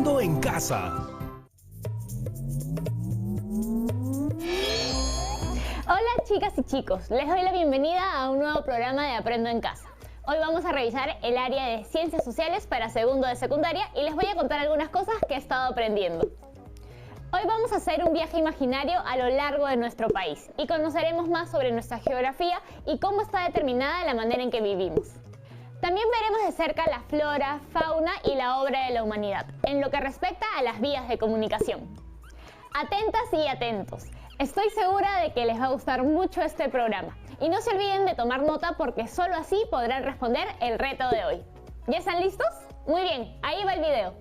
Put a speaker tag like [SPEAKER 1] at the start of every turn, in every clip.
[SPEAKER 1] Aprendo en Casa.
[SPEAKER 2] Hola chicas y chicos, les doy la bienvenida a un nuevo programa de Aprendo en Casa. Hoy vamos a revisar el área de Ciencias Sociales para segundo de secundaria y les voy a contar algunas cosas que he estado aprendiendo. Hoy vamos a hacer un viaje imaginario a lo largo de nuestro país y conoceremos más sobre nuestra geografía y cómo está determinada la manera en que vivimos. También veremos de cerca la flora, fauna y la obra de la humanidad, en lo que respecta a las vías de comunicación. Atentas y atentos, estoy segura de que les va a gustar mucho este programa. Y no se olviden de tomar nota porque solo así podrán responder el reto de hoy. ¿Ya están listos? Muy bien, ahí va el video.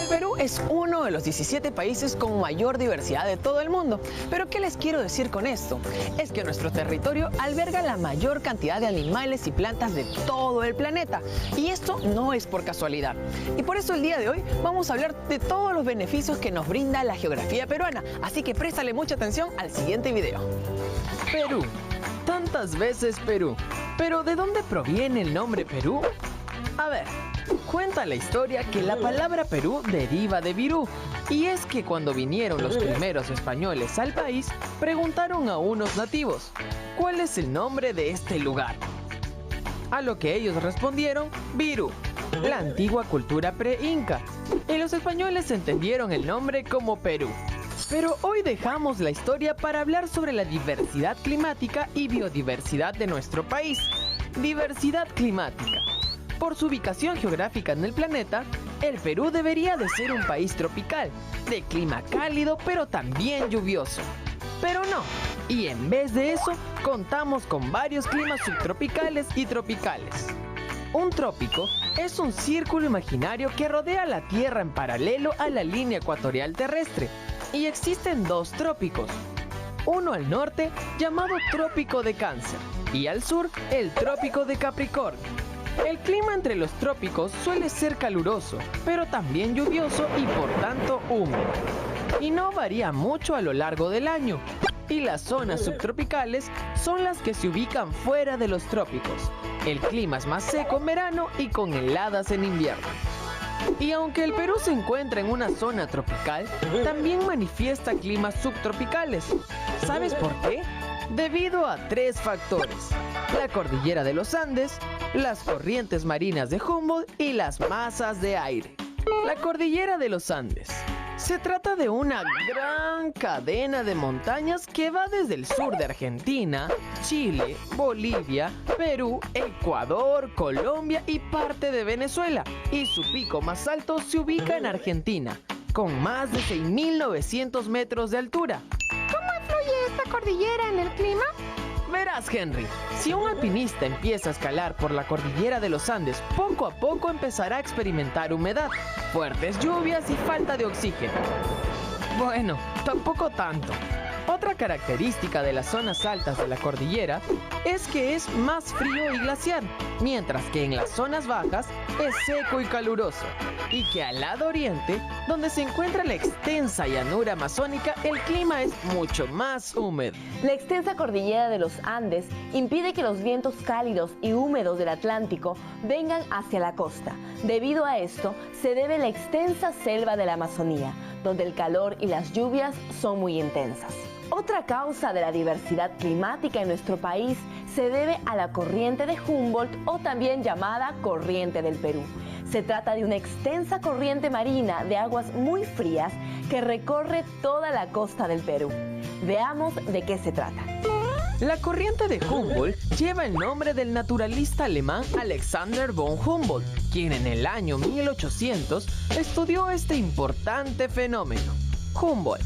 [SPEAKER 3] El Perú es uno de los 17 países con mayor diversidad de todo el mundo. Pero ¿qué les quiero decir con esto? Es que nuestro territorio alberga la mayor cantidad de animales y plantas de todo el planeta. Y esto no es por casualidad. Y por eso el día de hoy vamos a hablar de todos los beneficios que nos brinda la geografía peruana. Así que préstale mucha atención al siguiente video.
[SPEAKER 4] Perú. Tantas veces Perú. Pero ¿de dónde proviene el nombre Perú? A ver, cuenta la historia que la palabra Perú deriva de virú. Y es que cuando vinieron los primeros españoles al país, preguntaron a unos nativos, ¿cuál es el nombre de este lugar? A lo que ellos respondieron, Virú, la antigua cultura pre-inca. Y los españoles entendieron el nombre como Perú. Pero hoy dejamos la historia para hablar sobre la diversidad climática y biodiversidad de nuestro país. Diversidad climática. Por su ubicación geográfica en el planeta, el Perú debería de ser un país tropical, de clima cálido pero también lluvioso. Pero no, y en vez de eso, contamos con varios climas subtropicales y tropicales. Un trópico es un círculo imaginario que rodea la Tierra en paralelo a la línea ecuatorial terrestre, y existen dos trópicos. Uno al norte, llamado Trópico de Cáncer, y al sur, el Trópico de Capricornio. El clima entre los trópicos suele ser caluroso, pero también lluvioso y por tanto húmedo. Y no varía mucho a lo largo del año. Y las zonas subtropicales son las que se ubican fuera de los trópicos. El clima es más seco en verano y con heladas en invierno. Y aunque el Perú se encuentra en una zona tropical, también manifiesta climas subtropicales. ¿Sabes por qué? Debido a tres factores: la cordillera de los Andes, las corrientes marinas de Humboldt y las masas de aire. La cordillera de los Andes. Se trata de una gran cadena de montañas que va desde el sur de Argentina, Chile, Bolivia, Perú, Ecuador, Colombia y parte de Venezuela. Y su pico más alto se ubica en Argentina, con más de 6.900 metros de altura.
[SPEAKER 5] ¿Cómo influye esta cordillera en el clima?
[SPEAKER 4] Verás, Henry, si un alpinista empieza a escalar por la cordillera de los Andes, poco a poco empezará a experimentar humedad, fuertes lluvias y falta de oxígeno. Bueno, tampoco tanto. Otra característica de las zonas altas de la cordillera es que es más frío y glacial, mientras que en las zonas bajas es seco y caluroso, y que al lado oriente, donde se encuentra la extensa llanura amazónica, el clima es mucho más húmedo.
[SPEAKER 6] La extensa cordillera de los Andes impide que los vientos cálidos y húmedos del Atlántico vengan hacia la costa. Debido a esto, se debe la extensa selva de la Amazonía, donde el calor y las lluvias son muy intensas. Otra causa de la diversidad climática en nuestro país se debe a la corriente de Humboldt, o también llamada corriente del Perú. Se trata de una extensa corriente marina de aguas muy frías que recorre toda la costa del Perú. Veamos de qué se trata.
[SPEAKER 4] La corriente de Humboldt lleva el nombre del naturalista alemán Alexander von Humboldt, quien en el año 1800 estudió este importante fenómeno. Humboldt.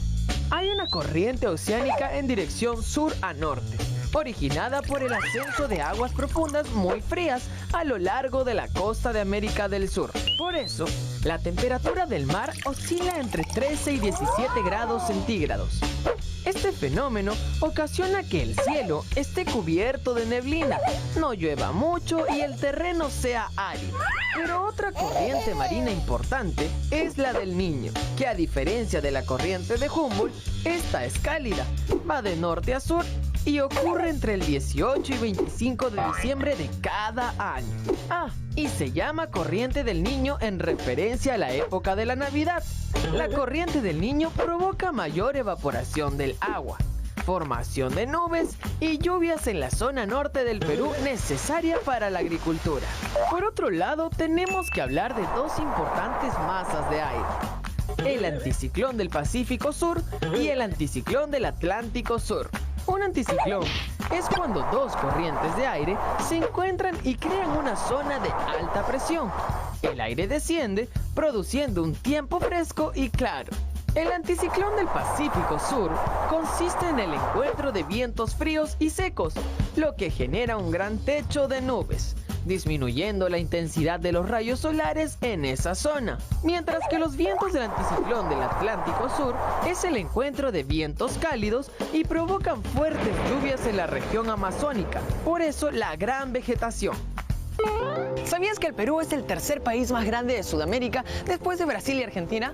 [SPEAKER 4] Hay una corriente oceánica en dirección sur a norte, originada por el ascenso de aguas profundas muy frías a lo largo de la costa de América del Sur. Por eso, la temperatura del mar oscila entre 13 y 17 grados centígrados. Este fenómeno ocasiona que el cielo esté cubierto de neblina, no llueva mucho y el terreno sea árido. Pero otra corriente marina importante es la del Niño, que a diferencia de la corriente de Humboldt, esta es cálida, va de norte a sur y ocurre entre el 18 y 25 de diciembre de cada año. Y se llama Corriente del Niño en referencia a la época de la Navidad. La corriente del Niño provoca mayor evaporación del agua, formación de nubes y lluvias en la zona norte del Perú necesaria para la agricultura. Por otro lado, tenemos que hablar de dos importantes masas de aire: el anticiclón del Pacífico Sur y el anticiclón del Atlántico Sur. Un anticiclón es cuando dos corrientes de aire se encuentran y crean una zona de alta presión. El aire desciende, produciendo un tiempo fresco y claro. El anticiclón del Pacífico Sur consiste en el encuentro de vientos fríos y secos, lo que genera un gran techo de nubes, disminuyendo la intensidad de los rayos solares en esa zona. Mientras que los vientos del anticiclón del Atlántico Sur es el encuentro de vientos cálidos y provocan fuertes lluvias en la región amazónica, por eso la gran vegetación.
[SPEAKER 3] ¿Sabías que el Perú es el tercer país más grande de Sudamérica después de Brasil y Argentina?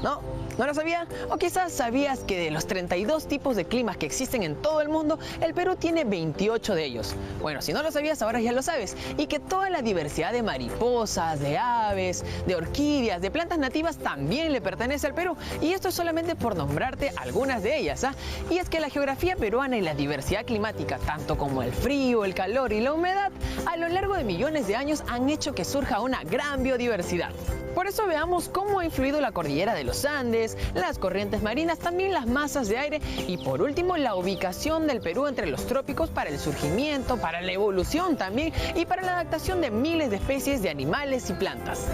[SPEAKER 3] ¿No lo sabía? ¿O quizás sabías que de los 32 tipos de climas que existen en todo el mundo, el Perú tiene 28 de ellos? Bueno, si no lo sabías, ahora ya lo sabes. Y que toda la diversidad de mariposas, de aves, de orquídeas, de plantas nativas también le pertenece al Perú. Y esto es solamente por nombrarte algunas de ellas, Y es que la geografía peruana y la diversidad climática, tanto como el frío, el calor y la humedad, a lo largo de millones de años han hecho que surja una gran biodiversidad. Por eso veamos cómo ha influido la cordillera de los Andes, las corrientes marinas, también las masas de aire y por último la ubicación del Perú entre los trópicos para el surgimiento, para la evolución también y para la adaptación de miles de especies de animales y plantas.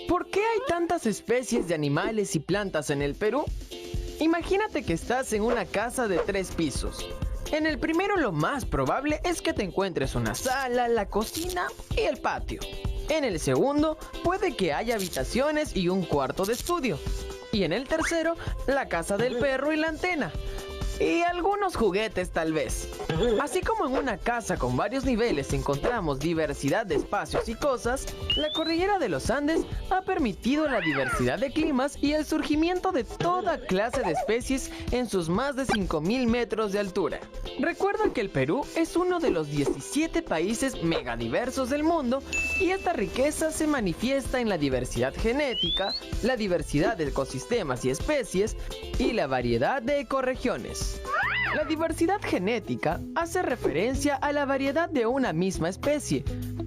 [SPEAKER 4] ¿Por qué hay tantas especies de animales y plantas en el Perú? Imagínate que estás en una casa de 3 pisos. En el primero lo más probable es que te encuentres una sala, la cocina y el patio. En el segundo puede que haya habitaciones y un cuarto de estudio. Y en el tercero, la casa del perro y la antena. Y algunos juguetes tal vez. Así como en una casa con varios niveles encontramos diversidad de espacios y cosas, la cordillera de los Andes ha permitido la diversidad de climas y el surgimiento de toda clase de especies en sus más de 5.000 metros de altura. Recuerda que el Perú es uno de los 17 países megadiversos del mundo y esta riqueza se manifiesta en la diversidad genética, la diversidad de ecosistemas y especies y la variedad de ecorregiones. La diversidad genética hace referencia a la variedad de una misma especie.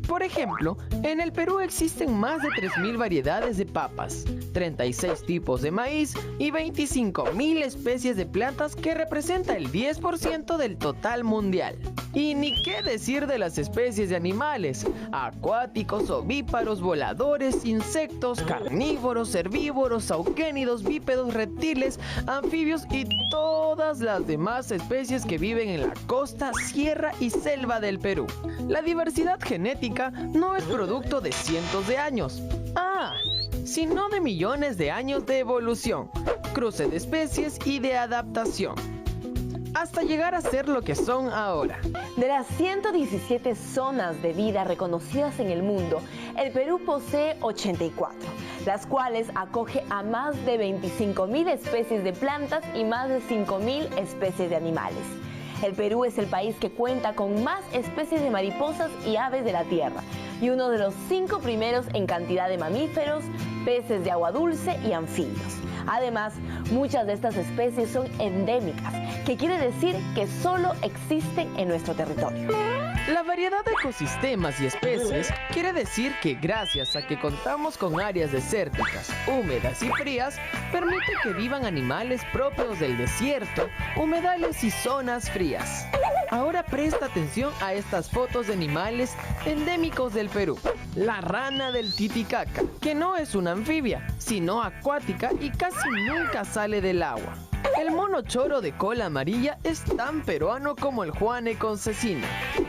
[SPEAKER 4] Por ejemplo, en el Perú existen más de 3.000 variedades de papas, 36 tipos de maíz y 25.000 especies de plantas que representa el 10% del total mundial. Y ni qué decir de las especies de animales, acuáticos, ovíparos, voladores, insectos, carnívoros, herbívoros, auquénidos, bípedos, reptiles, anfibios y todas las demás especies que viven en la costa, sierra y selva del Perú. La diversidad genética no es producto de cientos de años, sino de millones de años de evolución, cruce de especies y de adaptación, hasta llegar a ser lo que son ahora.
[SPEAKER 6] De las 117 zonas de vida reconocidas en el mundo, el Perú posee 84, las cuales acoge a más de 25.000 especies de plantas y más de 5.000 especies de animales. El Perú es el país que cuenta con más especies de mariposas y aves de la tierra, y uno de los 5 primeros en cantidad de mamíferos, peces de agua dulce y anfibios. Además, muchas de estas especies son endémicas, que quiere decir que solo existen en nuestro territorio.
[SPEAKER 4] La variedad de ecosistemas y especies quiere decir que gracias a que contamos con áreas desérticas, húmedas y frías, permite que vivan animales propios del desierto, humedales y zonas frías. Ahora presta atención a estas fotos de animales endémicos del Perú. La rana del Titicaca, que no es una anfibia, sino acuática y casi nunca sale del agua. El mono choro de cola amarilla es tan peruano como el Juane concesina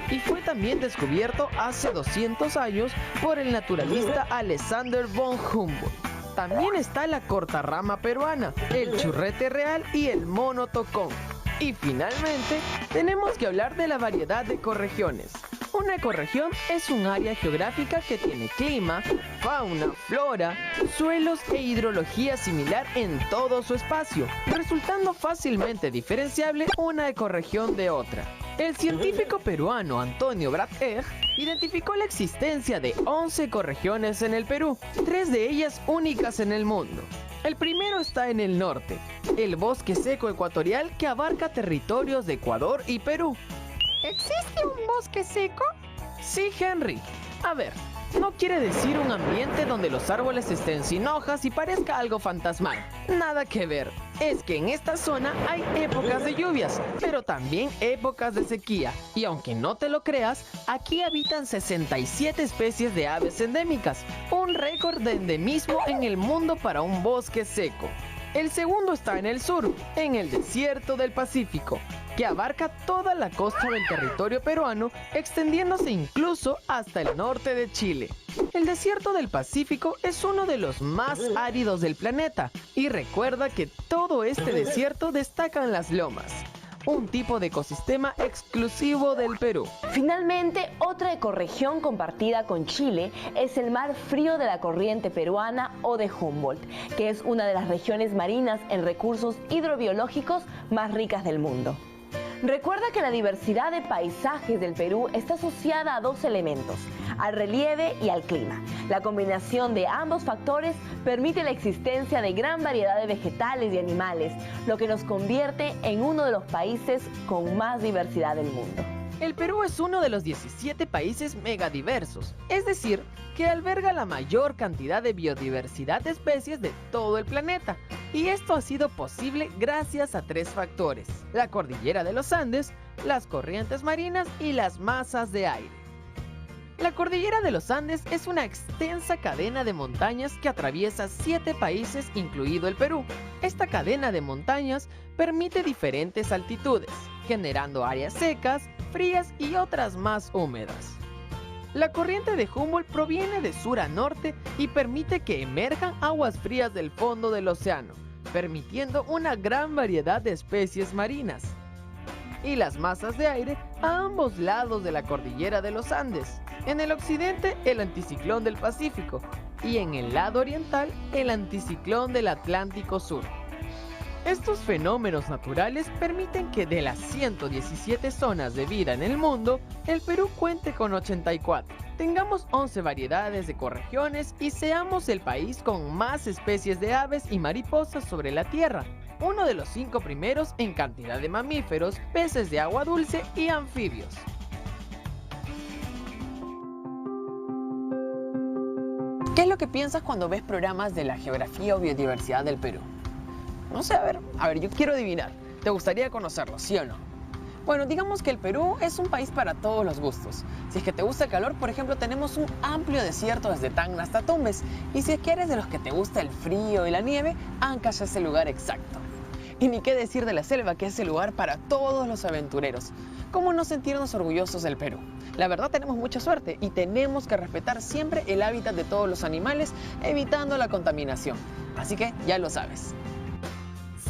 [SPEAKER 4] y fue también descubierto hace 200 años por el naturalista Alexander von Humboldt. También está la cortarrama peruana, el churrete real y el mono tocón. Y finalmente, tenemos que hablar de la variedad de ecorregiones. Una ecorregión es un área geográfica que tiene clima, fauna, flora, suelos e hidrología similar en todo su espacio, resultando fácilmente diferenciable una ecorregión de otra. El científico peruano Antonio Brat-Egg identificó la existencia de 11 ecorregiones en el Perú, 3 de ellas únicas en el mundo. El primero está en el norte, el bosque seco ecuatorial que abarca territorios de Ecuador y Perú.
[SPEAKER 5] ¿Existe un bosque seco?
[SPEAKER 4] Sí, Henry. A ver, no quiere decir un ambiente donde los árboles estén sin hojas y parezca algo fantasmal. Nada que ver. Es que en esta zona hay épocas de lluvias, pero también épocas de sequía. Y aunque no te lo creas, aquí habitan 67 especies de aves endémicas, un récord de endemismo en el mundo para un bosque seco. El segundo está en el sur, en el desierto del Pacífico, que abarca toda la costa del territorio peruano, extendiéndose incluso hasta el norte de Chile. El desierto del Pacífico es uno de los más áridos del planeta, y recuerda que todo este desierto destacan las lomas, un tipo de ecosistema exclusivo del Perú.
[SPEAKER 6] Finalmente, otra ecorregión compartida con Chile es el mar frío de la corriente peruana o de Humboldt, que es una de las regiones marinas en recursos hidrobiológicos más ricas del mundo. Recuerda que la diversidad de paisajes del Perú está asociada a dos elementos, al relieve y al clima. La combinación de ambos factores permite la existencia de gran variedad de vegetales y animales, lo que nos convierte en uno de los países con más diversidad del mundo.
[SPEAKER 4] El Perú es uno de los 17 países megadiversos, es decir, que alberga la mayor cantidad de biodiversidad de especies de todo el planeta. Y esto ha sido posible gracias a 3 factores: la cordillera de los Andes, las corrientes marinas y las masas de aire. La cordillera de los Andes es una extensa cadena de montañas que atraviesa 7 países, incluido el Perú. Esta cadena de montañas permite diferentes altitudes, generando áreas secas, frías y otras más húmedas. La corriente de Humboldt proviene de sur a norte y permite que emerjan aguas frías del fondo del océano, permitiendo una gran variedad de especies marinas. Y las masas de aire a ambos lados de la cordillera de los Andes. En el occidente, el anticiclón del Pacífico, y en el lado oriental, el anticiclón del Atlántico Sur. Estos fenómenos naturales permiten que de las 117 zonas de vida en el mundo, el Perú cuente con 84. Tengamos 11 variedades de ecorregiones y seamos el país con más especies de aves y mariposas sobre la Tierra. Uno de los 5 primeros en cantidad de mamíferos, peces de agua dulce y anfibios.
[SPEAKER 3] ¿Qué es lo que piensas cuando ves programas de la geografía o biodiversidad del Perú? No sé, a ver, yo quiero adivinar. ¿Te gustaría conocerlo, sí o no? Bueno, digamos que el Perú es un país para todos los gustos. Si es que te gusta el calor, por ejemplo, tenemos un amplio desierto desde Tacna hasta Tumbes. Y si es que eres de los que te gusta el frío y la nieve, Ancash es el lugar exacto. Y ni qué decir de la selva, que es el lugar para todos los aventureros. ¿Cómo no sentirnos orgullosos del Perú? La verdad, tenemos mucha suerte y tenemos que respetar siempre el hábitat de todos los animales, evitando la contaminación. Así que ya lo sabes.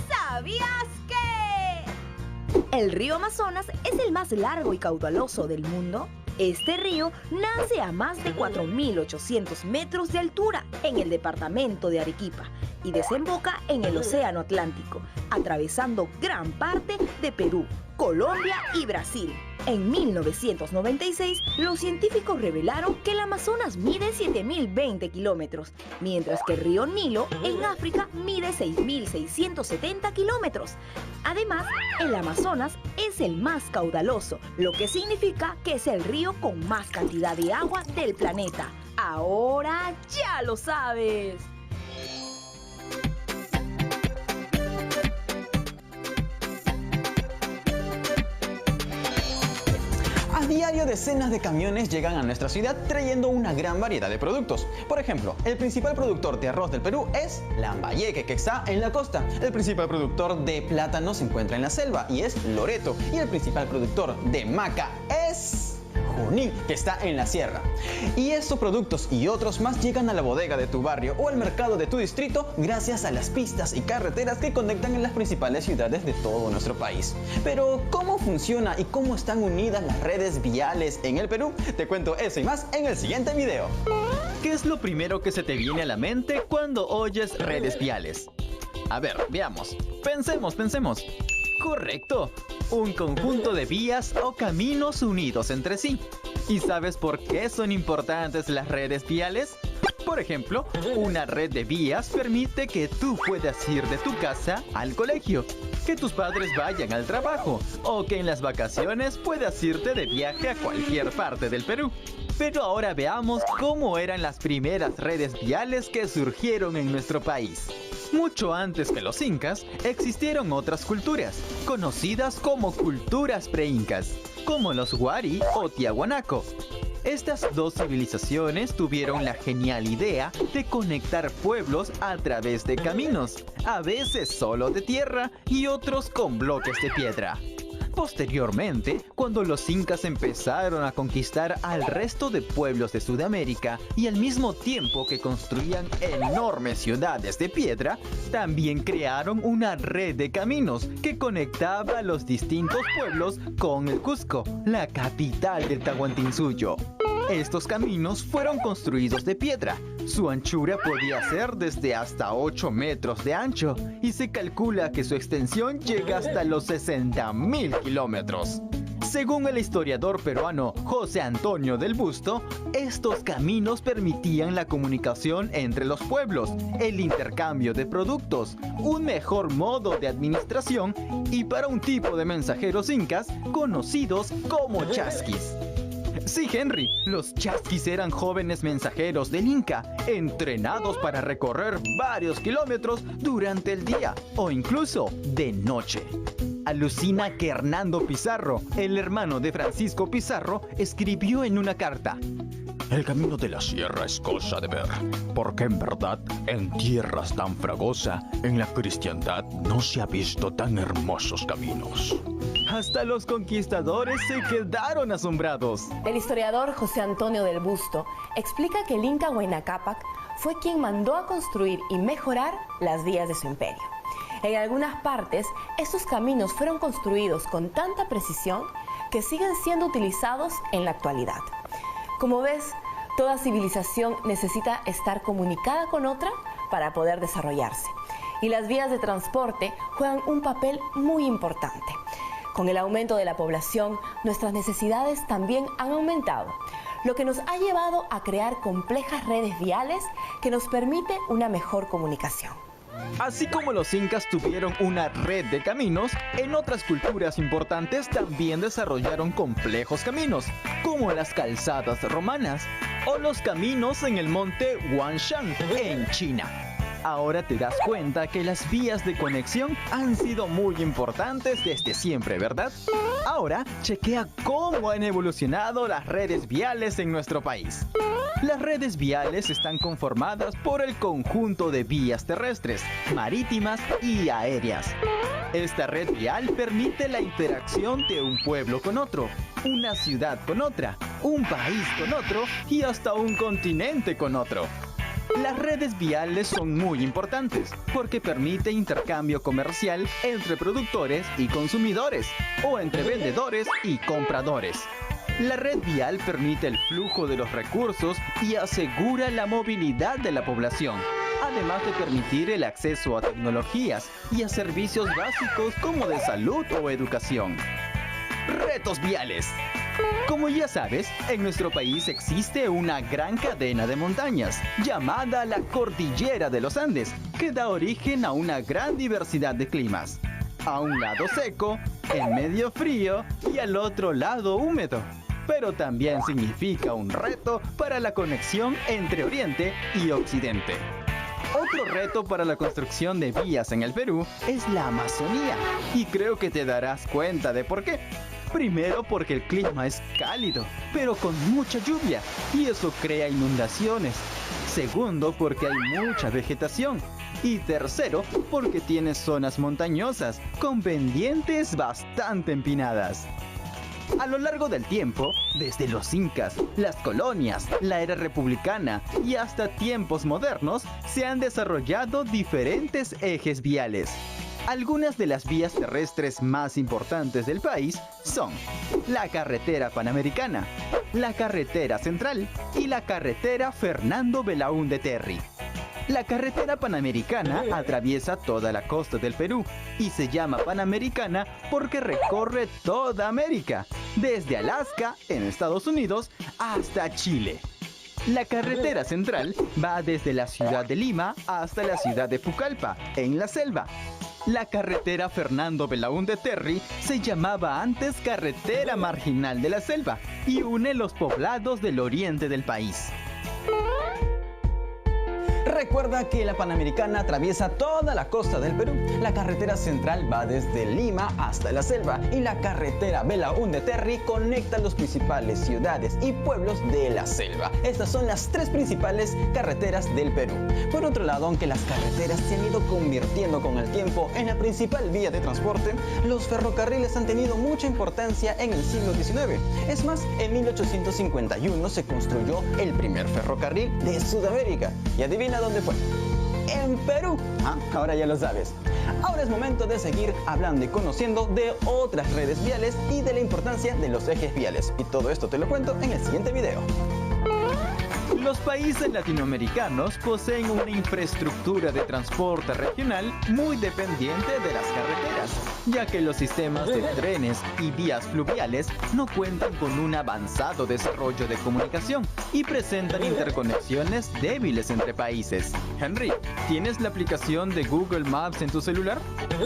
[SPEAKER 1] ¿Sabías que el río Amazonas es el más largo y caudaloso del mundo? Este río nace a más de 4.800 metros de altura en el departamento de Arequipa y desemboca en el Océano Atlántico, atravesando gran parte de Perú, Colombia y Brasil. En 1996, los científicos revelaron que el Amazonas mide 7.020 kilómetros, mientras que el río Nilo en África mide 6.670 kilómetros. Además, el Amazonas es el más caudaloso, lo que significa que es el río con más cantidad de agua del planeta. Ahora ya lo sabes.
[SPEAKER 7] A diario decenas de camiones llegan a nuestra ciudad trayendo una gran variedad de productos. Por ejemplo, el principal productor de arroz del Perú es Lambayeque, que está en la costa. El principal productor de plátano se encuentra en la selva y es Loreto. Y el principal productor de maca es Junín, que está en la sierra. Y estos productos y otros más llegan a la bodega de tu barrio o al mercado de tu distrito gracias a las pistas y carreteras que conectan en las principales ciudades de todo nuestro país. Pero, ¿cómo funciona y cómo están unidas las redes viales en el Perú? Te cuento eso y más en el siguiente video.
[SPEAKER 4] ¿Qué es lo primero que se te viene a la mente cuando oyes redes viales? A ver, veamos. Pensemos. Correcto. Un conjunto de vías o caminos unidos entre sí. ¿Y sabes por qué son importantes las redes viales? Por ejemplo, una red de vías permite que tú puedas ir de tu casa al colegio, que tus padres vayan al trabajo o que en las vacaciones puedas irte de viaje a cualquier parte del Perú. Pero ahora veamos cómo eran las primeras redes viales que surgieron en nuestro país. Mucho antes que los incas, existieron otras culturas, conocidas como culturas pre-incas, como los Wari o Tiahuanaco. Estas dos civilizaciones tuvieron la genial idea de conectar pueblos a través de caminos, a veces solo de tierra y otros con bloques de piedra. Posteriormente, cuando los incas empezaron a conquistar al resto de pueblos de Sudamérica y al mismo tiempo que construían enormes ciudades de piedra, también crearon una red de caminos que conectaba a los distintos pueblos con el Cusco, la capital del Tahuantinsuyo. Estos caminos fueron construidos de piedra. Su anchura podía ser desde hasta 8 metros de ancho y se calcula que su extensión llega hasta los 60.000 kilómetros. Según el historiador peruano José Antonio del Busto, estos caminos permitían la comunicación entre los pueblos, el intercambio de productos, un mejor modo de administración y para un tipo de mensajeros incas conocidos como chasquis. Sí, Henry, los chasquis eran jóvenes mensajeros del Inca, entrenados para recorrer varios kilómetros durante el día o incluso de noche. Alucina que Hernando Pizarro, el hermano de Francisco Pizarro, escribió en una carta:
[SPEAKER 8] el camino de la sierra es cosa de ver, porque en verdad, en tierras tan fragosa, en la cristiandad no se ha visto tan hermosos caminos.
[SPEAKER 4] Hasta los conquistadores se quedaron asombrados.
[SPEAKER 6] El historiador José Antonio del Busto explica que el Inca Huayna Cápac fue quien mandó a construir y mejorar las vías de su imperio. En algunas partes, estos caminos fueron construidos con tanta precisión que siguen siendo utilizados en la actualidad. Como ves, toda civilización necesita estar comunicada con otra para poder desarrollarse. Y las vías de transporte juegan un papel muy importante. Con el aumento de la población, nuestras necesidades también han aumentado, lo que nos ha llevado a crear complejas redes viales que nos permite una mejor comunicación.
[SPEAKER 4] Así como los incas tuvieron una red de caminos, en otras culturas importantes también desarrollaron complejos caminos, como las calzadas romanas o los caminos en el monte Huangshan, en China. Ahora te das cuenta que las vías de conexión han sido muy importantes desde siempre, ¿verdad? Ahora, chequea cómo han evolucionado las redes viales en nuestro país. Las redes viales están conformadas por el conjunto de vías terrestres, marítimas y aéreas. Esta red vial permite la interacción de un pueblo con otro, una ciudad con otra, un país con otro y hasta un continente con otro. Las redes viales son muy importantes porque permite intercambio comercial entre productores y consumidores o entre vendedores y compradores. La red vial permite el flujo de los recursos y asegura la movilidad de la población, además de permitir el acceso a tecnologías y a servicios básicos como de salud o educación. Retos viales. Como ya sabes, en nuestro país existe una gran cadena de montañas llamada la Cordillera de los Andes, que da origen a una gran diversidad de climas. A un lado seco, en medio frío y al otro lado húmedo. Pero también significa un reto para la conexión entre Oriente y Occidente. Otro reto para la construcción de vías en el Perú es la Amazonía, y creo que te darás cuenta de por qué. Primero, porque el clima es cálido, pero con mucha lluvia, y eso crea inundaciones. Segundo, porque hay mucha vegetación. Y tercero, porque tiene zonas montañosas, con pendientes bastante empinadas.
[SPEAKER 9] A lo largo del tiempo, desde los incas, las colonias, la era republicana y hasta tiempos modernos, se han desarrollado diferentes ejes viales. Algunas de las vías terrestres más importantes del país son la carretera panamericana, la carretera central y la carretera Fernando Belaúnde Terry. La carretera panamericana atraviesa toda la costa del Perú y se llama Panamericana porque recorre toda América, desde Alaska, en Estados Unidos, hasta Chile. La carretera central va desde la ciudad de Lima hasta la ciudad de Pucallpa, en la selva. La carretera Fernando Belaúnde Terry se llamaba antes Carretera Marginal de la Selva y une los poblados del oriente del país.
[SPEAKER 7] Recuerda que la Panamericana atraviesa toda la costa del Perú. La carretera central va desde Lima hasta la selva y la carretera Belaúnde Terry conecta las principales ciudades y pueblos de la selva. Estas son las tres principales carreteras del Perú. Por otro lado, aunque las carreteras se han ido convirtiendo con el tiempo en la principal vía de transporte, los ferrocarriles han tenido mucha importancia en el siglo XIX. Es más, en 1851 se construyó el primer ferrocarril de Sudamérica. Y adivina dónde fue. En Perú. Ahora ya lo sabes. Ahora es momento de seguir hablando y conociendo de otras redes viales y de la importancia de los ejes viales. Y todo esto te lo cuento en el siguiente video.
[SPEAKER 9] Los países latinoamericanos poseen una infraestructura de transporte regional muy dependiente de las carreteras, ya que los sistemas de trenes y vías fluviales no cuentan con un avanzado desarrollo de comunicación y presentan interconexiones débiles entre países. Henry, ¿tienes la aplicación de Google Maps en tu celular?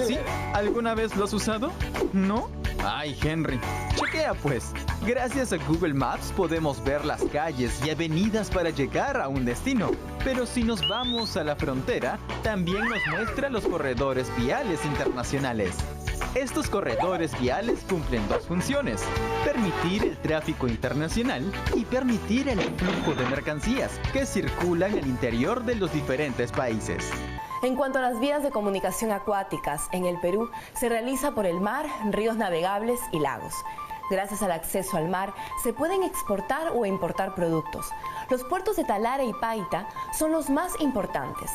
[SPEAKER 9] ¿Sí? ¿Alguna vez lo has usado? ¿No? Ay, Henry, chequea pues. Gracias a Google Maps podemos ver las calles y avenidas para llegar a un destino. Pero si nos vamos a la frontera, también nos muestra los corredores viales internacionales. Estos corredores viales cumplen dos funciones: permitir el tráfico internacional y permitir el flujo de mercancías que circulan al interior de los diferentes países.
[SPEAKER 6] En cuanto a las vías de comunicación acuáticas, en el Perú se realiza por el mar, ríos navegables y lagos. Gracias al acceso al mar, se pueden exportar o importar productos. Los puertos de Talara y Paita son los más importantes,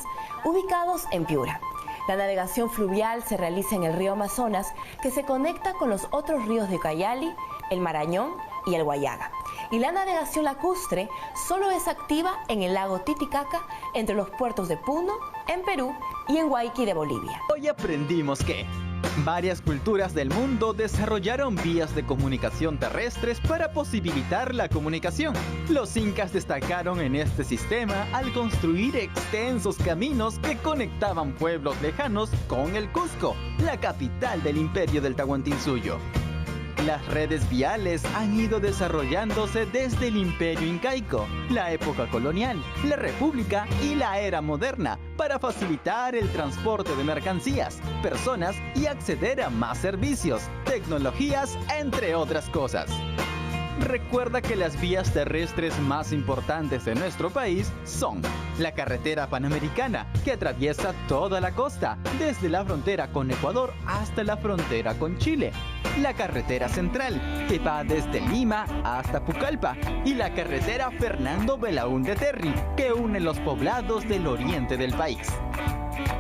[SPEAKER 6] ubicados en Piura. La navegación fluvial se realiza en el río Amazonas, que se conecta con los otros ríos de Ucayali, el Marañón y el Guayaga. Y la navegación lacustre solo es activa en el lago Titicaca, entre los puertos de Puno, en Perú, y en Huayqui de Bolivia.
[SPEAKER 9] Hoy aprendimos que varias culturas del mundo desarrollaron vías de comunicación terrestres para posibilitar la comunicación. Los incas destacaron en este sistema al construir extensos caminos que conectaban pueblos lejanos con el Cusco, la capital del imperio del Tahuantinsuyo. Las redes viales han ido desarrollándose desde el imperio incaico, la época colonial, la república y la era moderna para facilitar el transporte de mercancías, personas y acceder a más servicios, tecnologías, entre otras cosas. Recuerda que las vías terrestres más importantes de nuestro país son la carretera panamericana, que atraviesa toda la costa, desde la frontera con Ecuador hasta la frontera con Chile, la carretera central, que va desde Lima hasta Pucallpa, y la carretera Fernando Belaúnde Terry, que une los poblados del oriente del país.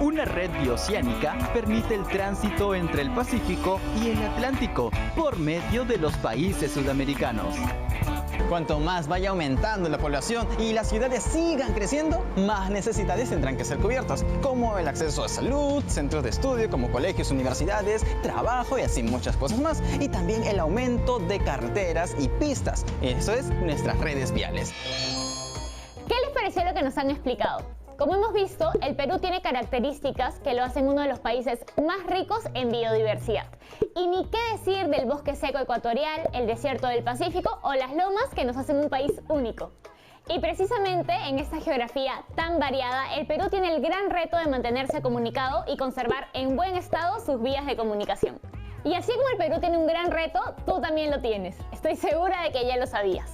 [SPEAKER 9] Una red bioceánica permite el tránsito entre el Pacífico y el Atlántico por medio de los países sudamericanos.
[SPEAKER 7] Cuanto más vaya aumentando la población y las ciudades sigan creciendo, más necesidades tendrán que ser cubiertas, como el acceso a salud, centros de estudio como colegios, universidades, trabajo y así muchas cosas más. Y también el aumento de carreteras y pistas. Eso es nuestras redes viales.
[SPEAKER 2] ¿Qué les pareció lo que nos han explicado? Como hemos visto, el Perú tiene características que lo hacen uno de los países más ricos en biodiversidad. Y ni qué decir del bosque seco ecuatorial, el desierto del Pacífico o las lomas que nos hacen un país único. Y precisamente en esta geografía tan variada, el Perú tiene el gran reto de mantenerse comunicado y conservar en buen estado sus vías de comunicación. Y así como el Perú tiene un gran reto, tú también lo tienes. Estoy segura de que ya lo sabías.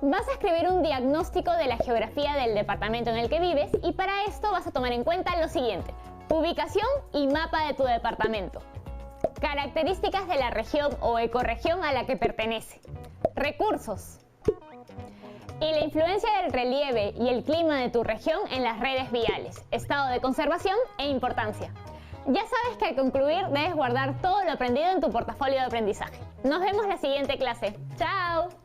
[SPEAKER 2] Vas a escribir un diagnóstico de la geografía del departamento en el que vives y para esto vas a tomar en cuenta lo siguiente: ubicación y mapa de tu departamento. Características de la región o ecorregión a la que pertenece. Recursos. Y la influencia del relieve y el clima de tu región en las redes viales, estado de conservación e importancia. Ya sabes que al concluir debes guardar todo lo aprendido en tu portafolio de aprendizaje. Nos vemos la siguiente clase. ¡Chao!